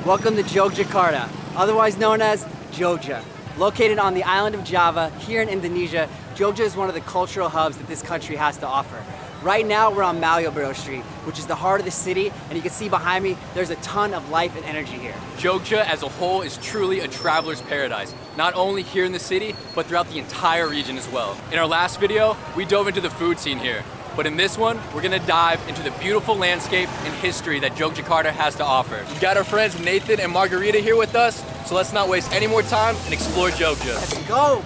Welcome to Yogyakarta, otherwise known as Jogja. Located on the island of Java, here in Indonesia, Jogja is one of the cultural hubs that this country has to offer. Right now we're on Malioboro Street, which is the heart of the city, and you can see behind me, there's a ton of life and energy here. Jogja as a whole is truly a traveler's paradise, not only here in the city, but throughout the entire region as well. In our last video, we dove into the food scene here. But in this one, we're gonna dive into the beautiful landscape and history that Yogyakarta has to offer. We've got our friends Nathan and Margarita here with us, so let's not waste any more time and explore Jogja. Let's go!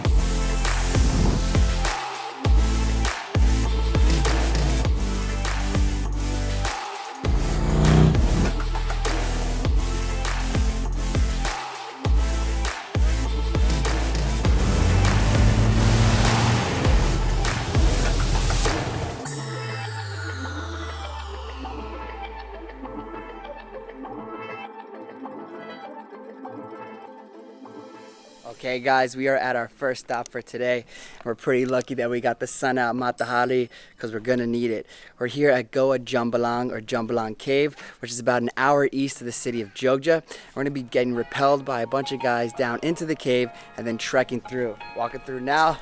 Okay guys, we are at our first stop for today. We're pretty lucky that we got the sun out Matahari because we're gonna need it. We're here at Goa Jomblang or Jomblang Cave, which is about an hour east of the city of Jogja. We're gonna be getting repelled by a bunch of guys down into the cave and then trekking through. Walking through now,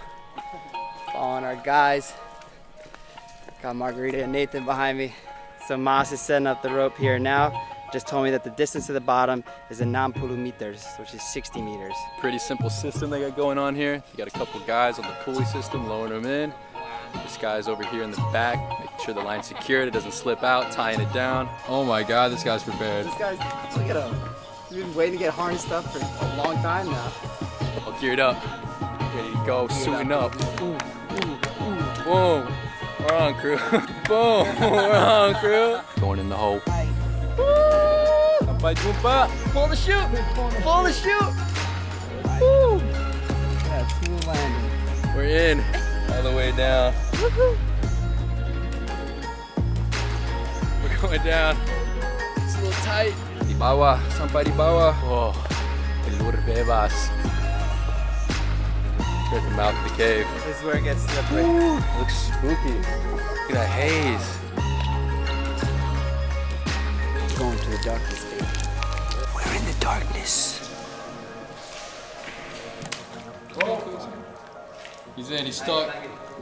following our guys. Got Margarita and Nathan behind me. So Mas is setting up the rope here now. Just told me that the distance to the bottom is 90 meters, which is 60 meters. Pretty simple system they got going on here. You got a couple guys on the pulley system lowering them in. This guy's over here in the back, making sure the line's secured, it doesn't slip out, tying it down. Oh my God, this guy's prepared. This guy's, look at him. He's been waiting to get harnessed up for a long time now. All geared up, ready to go, suiting up. Ooh, ooh, ooh. Boom, we're on crew. Boom, we're on crew. Going in the hole. Sampai jumpa. Pull the chute. Pull the chute. Woo. Yeah, smooth landing. We're in all the way down. We're going down. It's a little tight. Di bawah, sampai di bawah. Whoa, telur bebas. Here's the mouth of the cave. This is where it gets slippery. Ooh, looks spooky. Look at that haze. Going to the darkness stage. We're in the darkness. Oh, he's in, he's stuck.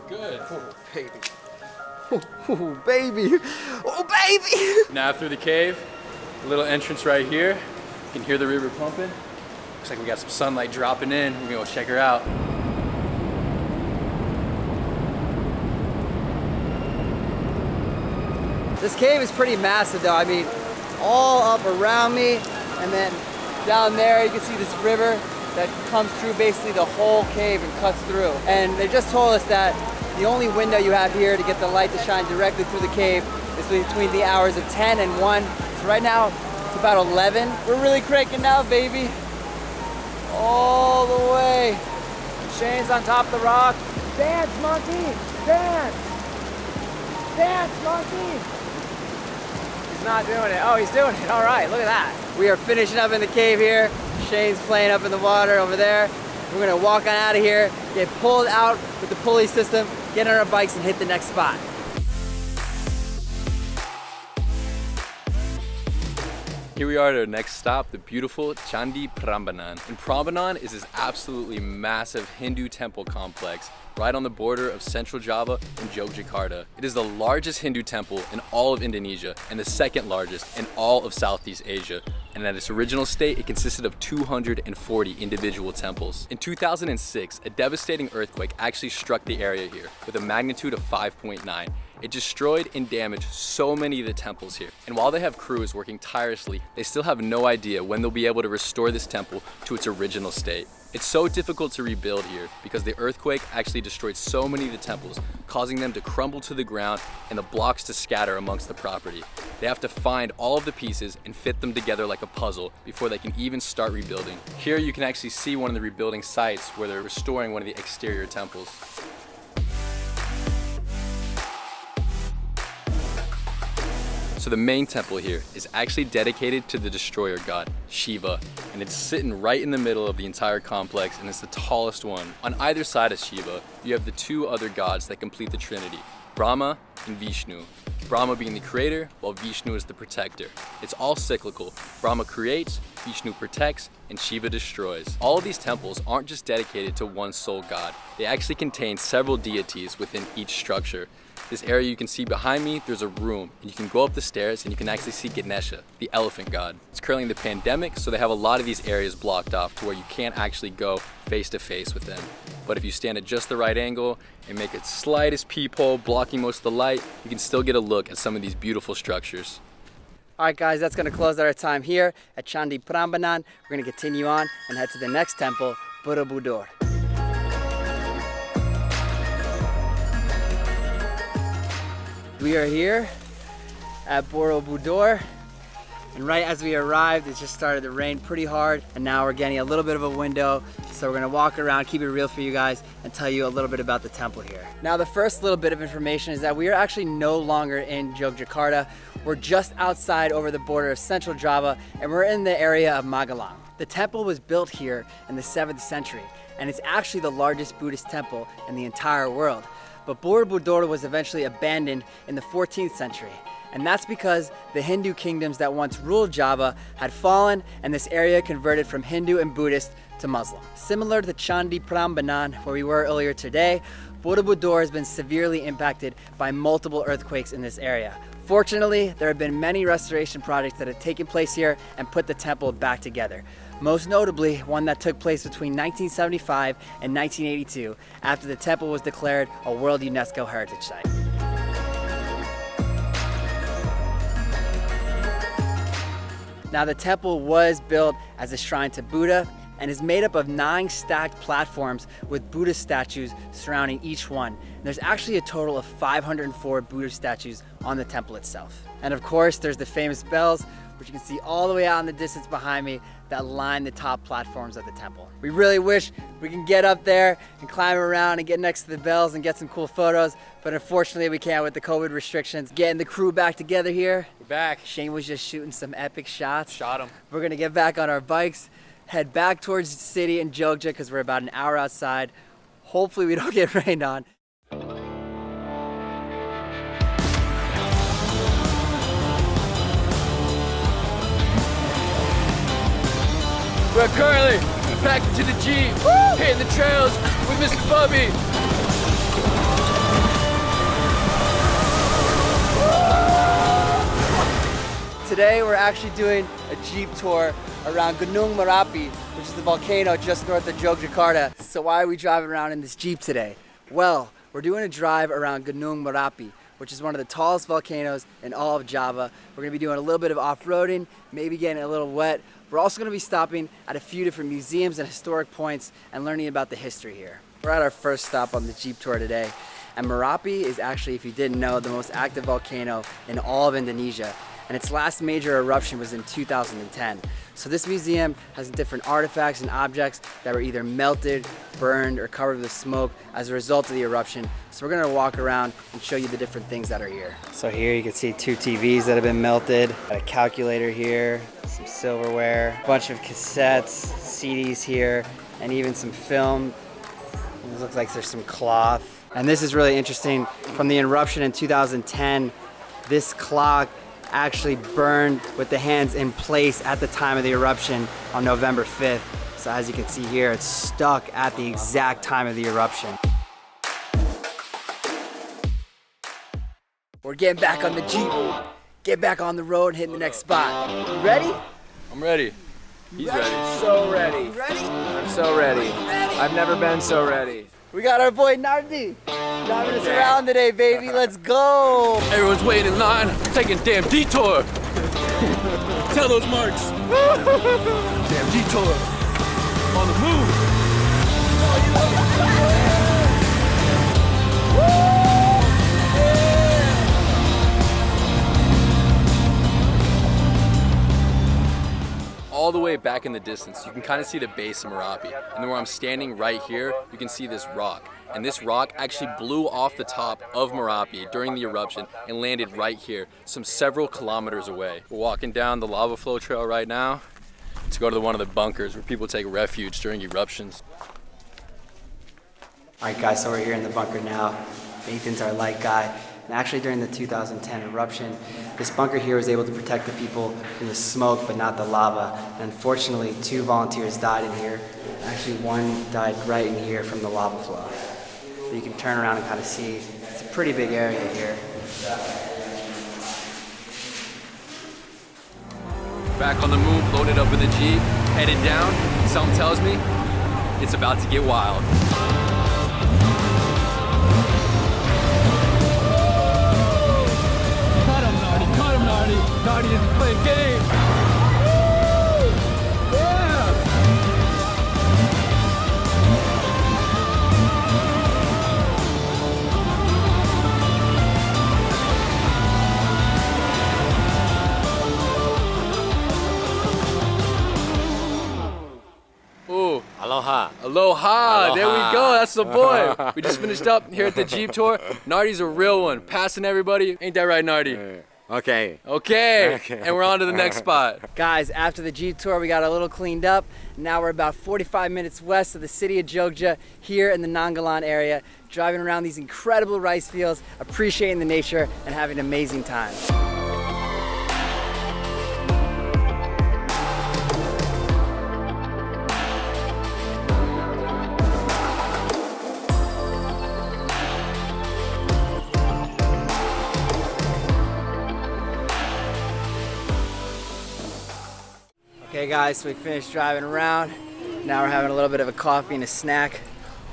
Good. Oh, baby. Oh, baby. Oh, baby. Now through the cave, a little entrance right here. You can hear the river pumping. Looks like we got some sunlight dropping in. We're gonna go check her out. This cave is pretty massive though. I mean, all up around me, and then down there you can see this river that comes through basically the whole cave and cuts through. And they just told us that the only window you have here to get the light to shine directly through the cave is between the hours of 10 and 1. So right now it's about 11. We're really cranking now, baby. All the way. Shane's on top of the rock. Dance, monkey, dance. Dance, monkey. Not doing it. Oh, he's doing it. All right, look at that. We are finishing up in the cave here. Shane's playing up in the water over there. We're gonna walk on out of here, get pulled out with the pulley system, get on our bikes and hit the next spot. Here we are at our next stop, the beautiful Candi Prambanan. And Prambanan is this absolutely massive Hindu temple complex right on the border of Central Java and Yogyakarta. It is the largest Hindu temple in all of Indonesia and the second largest in all of Southeast Asia. And at its original state, it consisted of 240 individual temples. In 2006, a devastating earthquake actually struck the area here with a magnitude of 5.9. It destroyed and damaged so many of the temples here. And while they have crews working tirelessly, they still have no idea when they'll be able to restore this temple to its original state. It's so difficult to rebuild here because the earthquake actually destroyed so many of the temples, causing them to crumble to the ground and the blocks to scatter amongst the property. They have to find all of the pieces and fit them together like a puzzle before they can even start rebuilding. Here you can actually see one of the rebuilding sites where they're restoring one of the exterior temples. So the main temple here is actually dedicated to the destroyer god, Shiva, and it's sitting right in the middle of the entire complex, and it's the tallest one. On either side of Shiva, you have the two other gods that complete the trinity, Brahma and Vishnu. Brahma being the creator, while Vishnu is the protector. It's all cyclical. Brahma creates, Vishnu protects and Shiva destroys. All of these temples aren't just dedicated to one sole god. They actually contain several deities within each structure. This area you can see behind me, there's a room, and you can go up the stairs and you can actually see Ganesha, the elephant god. It's currently in the pandemic, so they have a lot of these areas blocked off to where you can't actually go face to face with them. But if you stand at just the right angle and make its slightest peephole blocking most of the light, you can still get a look at some of these beautiful structures. All right, guys, that's going to close our time here at Candi Prambanan. We're going to continue on and head to the next temple, Borobudur. We are here at Borobudur, and right as we arrived, it just started to rain pretty hard, and now we're getting a little bit of a window, so we're gonna walk around, keep it real for you guys, and tell you a little bit about the temple here. Now, the first little bit of information is that we are actually no longer in Yogyakarta. We're just outside over the border of central Java, and we're in the area of Magelang. The temple was built here in the 7th century, and it's actually the largest Buddhist temple in the entire world. But Borobudur was eventually abandoned in the 14th century. And that's because the Hindu kingdoms that once ruled Java had fallen, and this area converted from Hindu and Buddhist to Muslim. Similar to the Candi Prambanan, where we were earlier today, Borobudur has been severely impacted by multiple earthquakes in this area. Fortunately, there have been many restoration projects that have taken place here and put the temple back together. Most notably, one that took place between 1975 and 1982 after the temple was declared a World UNESCO Heritage Site. Now, the temple was built as a shrine to Buddha and is made up of 9 stacked platforms with Buddha statues surrounding each one. There's actually a total of 504 Buddha statues on the temple itself. And of course, there's the famous bells, which you can see all the way out in the distance behind me, that line the top platforms of the temple. We really wish we can get up there and climb around and get next to the bells and get some cool photos, but unfortunately we can't with the COVID restrictions. Getting the crew back together here. We're back. Shane was just shooting some epic shots. Shot him. We're gonna get back on our bikes, head back towards the city in Jogja because we're about an hour outside. Hopefully we don't get rained on. We're currently back into the Jeep, hitting the trails with Mr. Bubby. Today we're actually doing a Jeep tour around Gunung Merapi, which is the volcano just north of Yogyakarta. So why are we driving around in this Jeep today? Well, we're doing a drive around Gunung Merapi, which is one of the tallest volcanoes in all of Java. We're gonna be doing a little bit of off-roading, maybe getting a little wet. We're also gonna be stopping at a few different museums and historic points and learning about the history here. We're at our first stop on the Jeep tour today. And Merapi is actually, if you didn't know, the most active volcano in all of Indonesia. And its last major eruption was in 2010. So this museum has different artifacts and objects that were either melted, burned, or covered with smoke as a result of the eruption. So we're gonna walk around and show you the different things that are here. So here you can see 2 TVs that have been melted, a calculator here, some silverware, a bunch of cassettes, CDs here, and even some film. It looks like there's some cloth. And this is really interesting. From the eruption in 2010, this clock actually burned with the hands in place at the time of the eruption on November 5th. So as you can see here, it's stuck at the exact time of the eruption. We're getting back on the Jeep, get back on the road and hitting the next spot. You ready? I'm ready. He's ready. So ready. You ready? I'm so ready. I've never been so ready. We got our boy Nardi driving us around today, baby. Let's go. Everyone's waiting in line, taking a damn detour. Tell those marks. Damn detour. On the move. All the way back in the distance, you can kind of see the base of Merapi. And then where I'm standing right here, you can see this rock. And this rock actually blew off the top of Merapi during the eruption and landed right here, several kilometers away. We're walking down the lava flow trail right now to go to one of the bunkers where people take refuge during eruptions. All right, guys, so we're here in the bunker now. Nathan's our light guy. And actually during the 2010 eruption, this bunker here was able to protect the people from the smoke but not the lava. And unfortunately, 2 volunteers died in here. Actually, one died right in here from the lava flow. So you can turn around and kind of see, it's a pretty big area here. Back on the move, loaded up with a Jeep, headed down. Something tells me it's about to get wild. Cut him, Nardi. Cut him, Nardi. Nardi isn't playing games. Aloha. Aloha. There we go. That's the boy. We just finished up here at the Jeep tour. Nardi's a real one. Passing everybody. Ain't that right, Nardi? Okay. Okay. And we're on to the next spot. Guys, after the Jeep tour, we got a little cleaned up. Now we're about 45 minutes west of the city of Jogja, here in the Nangalan area, driving around these incredible rice fields, appreciating the nature, and having an amazing time. Okay guys, so we finished driving around. Now we're having a little bit of a coffee and a snack,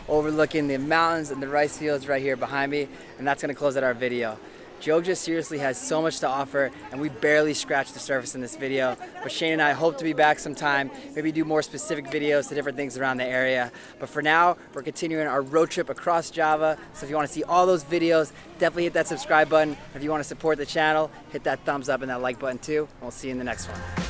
overlooking the mountains and the rice fields right here behind me, and that's gonna close out our video. Jogja seriously has so much to offer, and we barely scratched the surface in this video, but Shane and I hope to be back sometime, maybe do more specific videos to different things around the area. But for now, we're continuing our road trip across Java, so if you wanna see all those videos, definitely hit that subscribe button. If you wanna support the channel, hit that thumbs up and that like button too, and we'll see you in the next one.